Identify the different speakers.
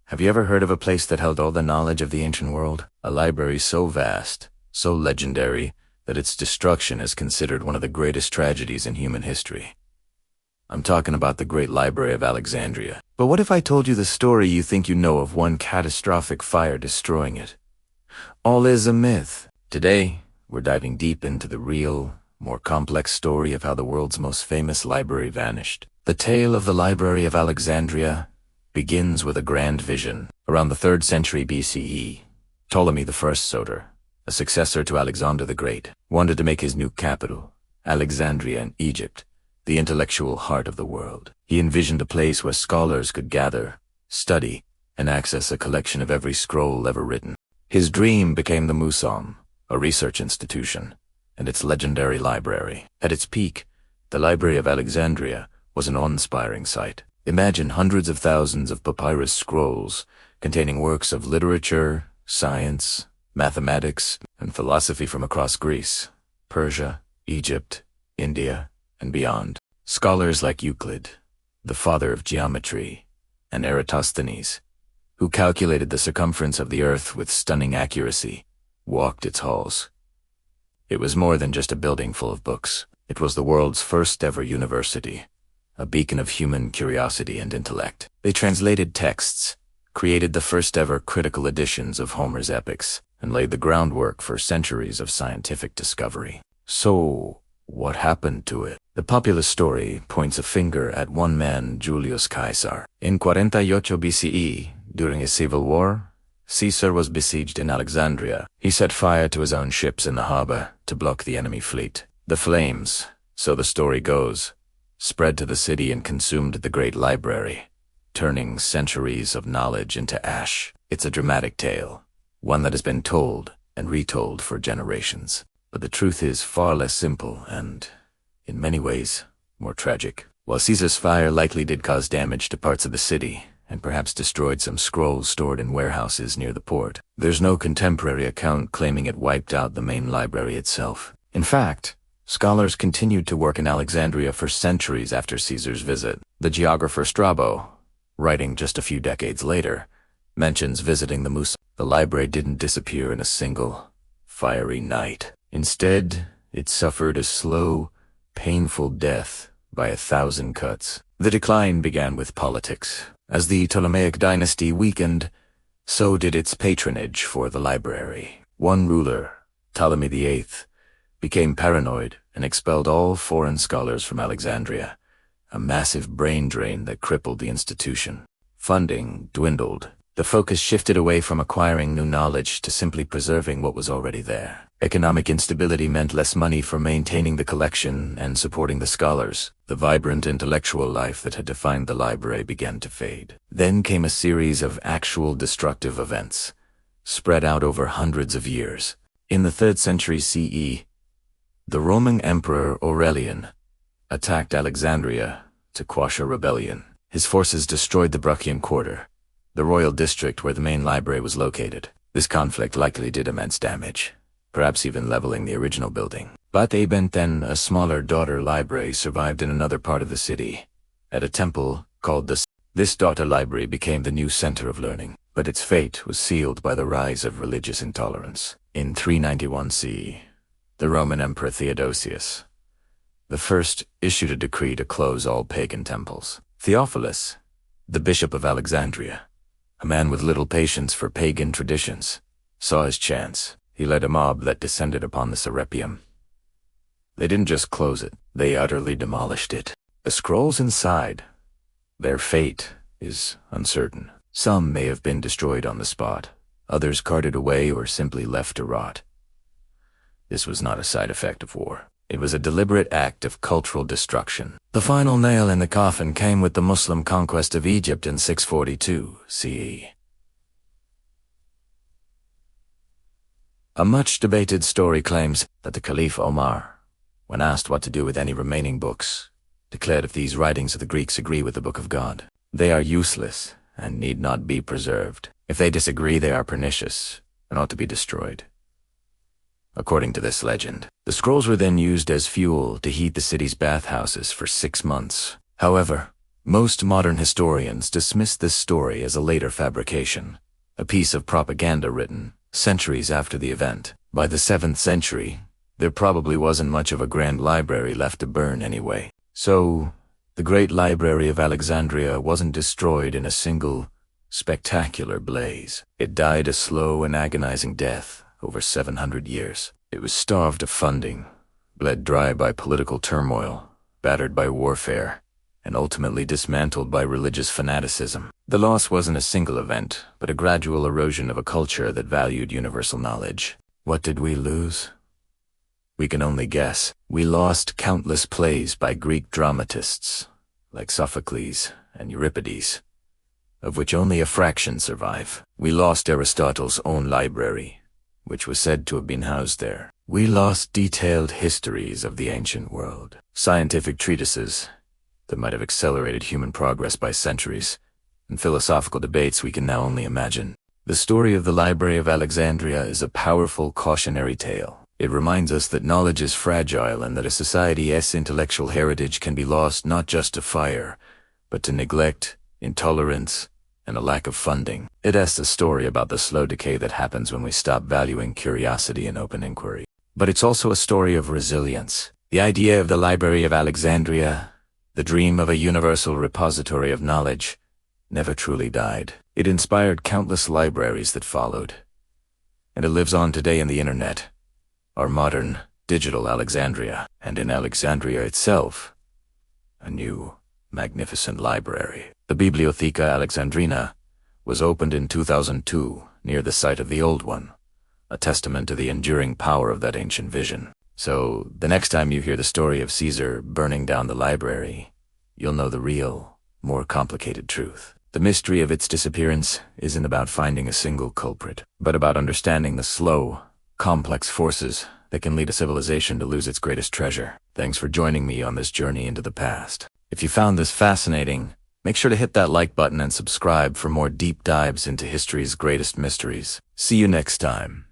Speaker 1: Have you ever heard of a place that held all the knowledge of the ancient world? A library so vast, so legendary, that its destruction is considered one of the greatest tragedies in human history. I'm talking about the great Library of Alexandria. But what if I told you the story you think you know of one catastrophic fire destroying it? All is a myth. Today, we're diving deep into the real, more complex story of how the world's most famous library vanished. The tale of the Library of Alexandria begins with a grand vision. Around the 3rd century BCE, Ptolemy I Soter, a successor to Alexander the Great, wanted to make his new capital, Alexandria in Egypt, the intellectual heart of the world. He envisioned a place where scholars could gather, study, and access a collection of every scroll ever written. His dream became the Museum, a research institution, and its legendary library. At its peak, the Library of Alexandria was an awe-inspiring sight. Imagine hundreds of thousands of papyrus scrolls containing works of literature, science, mathematics, and philosophy from across Greece, Persia, Egypt, India, and beyond. Scholars like Euclid, the father of geometry, and Eratosthenes, who calculated the circumference of the earth with stunning accuracy, walked its halls. It was more than just a building full of books. It was the world's first ever university, a beacon of human curiosity and intellect. They translated texts, created the first ever critical editions of Homer's epics, and laid the groundwork for centuries of scientific discovery. So, what happened to it? The popular story points a finger at one man, Julius Caesar. In 48 BCE, during a civil war, Caesar was besieged in Alexandria. He set fire to his own ships in the harbor to block the enemy fleet. The flames, so the story goes, spread to the city and consumed the great library, turning centuries of knowledge into ash. It's a dramatic tale, one that has been told and retold for generations. But the truth is far less simple and, in many ways, more tragic. While Caesar's fire likely did cause damage to parts of the city, and perhaps destroyed some scrolls stored in warehouses near the port, there's no contemporary account claiming it wiped out the main library itself. In fact, scholars continued to work in Alexandria for centuries after Caesar's visit. The geographer Strabo, writing just a few decades later, mentions visiting the Museum. The library didn't disappear in a single, fiery night. Instead, it suffered a slow, painful death by 1,000 cuts. The decline began with politics. As the Ptolemaic dynasty weakened, so did its patronage for the library. One ruler, Ptolemy VIII, became paranoid and expelled all foreign scholars from Alexandria, a massive brain drain that crippled the institution. Funding dwindled. The focus shifted away from acquiring new knowledge to simply preserving what was already there. Economic instability meant less money for maintaining the collection and supporting the scholars. The vibrant intellectual life that had defined the library began to fade. Then came a series of actual destructive events, spread out over hundreds of years. In the 3rd century CE, the Roman Emperor Aurelian attacked Alexandria to quash a rebellion. His forces destroyed the Bruchian Quarter, the royal district where the main library was located. This conflict likely did immense damage, perhaps even leveling the original building. But then a smaller daughter library survived in another part of the city, at a temple called the... This daughter library became the new center of learning, but its fate was sealed by the rise of religious intolerance. In 391 CE, the Roman Emperor Theodosius I issued a decree to close all pagan temples. Theophilus, the bishop of Alexandria, a man with little patience for pagan traditions, saw his chance. He led a mob that descended upon the Serapeum. They didn't just close it, they utterly demolished it. The scrolls inside, their fate is uncertain. Some may have been destroyed on the spot, others carted away or simply left to rot. This was not a side effect of war. It was a deliberate act of cultural destruction. The final nail in the coffin came with the Muslim conquest of Egypt in 642 CE. A much-debated story claims that the Caliph Omar, when asked what to do with any remaining books, declared, "If these writings of the Greeks agree with the Book of God, they are useless and need not be preserved. If they disagree, they are pernicious and ought to be destroyed." According to this legend, the scrolls were then used as fuel to heat the city's bathhouses for 6 months. However, Most modern historians dismiss this story as a later fabrication, a piece of propaganda written centuries after the event. By the 7th century, there probably wasn't much of a grand library left to burn anyway. So, the great Library of Alexandria wasn't destroyed in a single, spectacular blaze. It died a slow and agonizing death over 700 years. It was starved of funding, bled dry by political turmoil, battered by warfare, and ultimately dismantled by religious fanaticism. The loss wasn't a single event, but a gradual erosion of a culture that valued universal knowledge. What did we lose? We can only guess. We lost countless plays by Greek dramatists, like Sophocles and Euripides, of which only a fraction survive. We lost Aristotle's own library, which was said to have been housed there. We lost detailed histories of the ancient world, scientific treatises that might have accelerated human progress by centuries, and philosophical debates we can now only imagine. The story of the Library of Alexandria is a powerful cautionary tale. It reminds us that knowledge is fragile and that a society's intellectual heritage can be lost not just to fire, but to neglect, intolerance, and a lack of funding. It asks a story about the slow decay that happens when we stop valuing curiosity and open inquiry. But it's also a story of resilience. The idea of the Library of Alexandria, the dream of a universal repository of knowledge, never truly died. It inspired countless libraries that followed. And it lives on today in the internet, our modern, digital Alexandria, and in Alexandria itself, a new, magnificent library. The Bibliotheca Alexandrina was opened in 2002 near the site of the old one, a testament to the enduring power of that ancient vision. So, the next time you hear the story of Caesar burning down the library, you'll know the real, more complicated truth. The mystery of its disappearance isn't about finding a single culprit, but about understanding the slow, complex forces that can lead a civilization to lose its greatest treasure. Thanks for joining me on this journey into the past. If you found this fascinating, make sure to hit that like button and subscribe for more deep dives into history's greatest mysteries. See you next time.